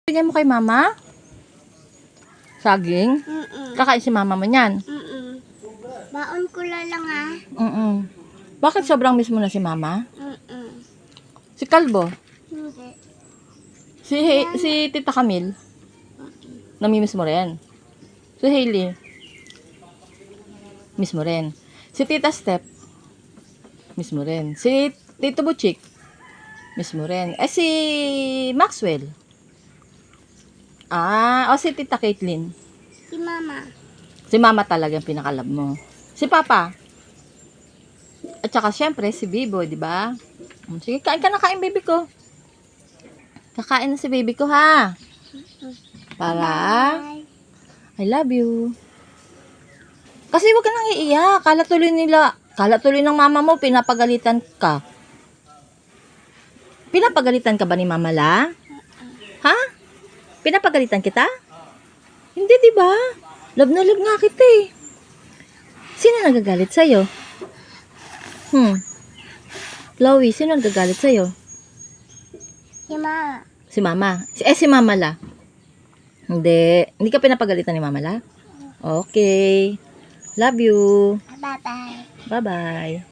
Bigay mo kay mama? Saging? Kakain si mama mo niyan? Baon ko lang ah. Bakit sobrang miss mo na si mama? Si Kalbo? Hindi. Si Tita Camille? Namimiss mo rin? Si Hailey? Miss mo rin? Si Tita Step? Miss mo rin? Si Tito Butchik? Miss mo rin? Si Maxwell? O si Tita Caitlyn? Si Mama. Si mama talaga yung pinakalab mo. Si Papa? At saka syempre si Bibo, di ba? Sige, kain ka na, kain baby ko. Kakain na si baby ko ha. Para Bye. I love you. Kasi wag ka nang iiyak. Kala tuloy ng mama mo, pinapagalitan ka. Pinapagalitan ka ba ni Mama La? Ha? Pinapagalitan kita? Hindi, di ba? Love na love nga kita eh. Sino nagagalit sa'yo? Chloe, sino nagagalit sa'yo? Si Mama. Si Mama. Si Mama La. Hindi ka pinapagalitan ni Mama La? Okay. Love you. Bye-bye. Bye-bye.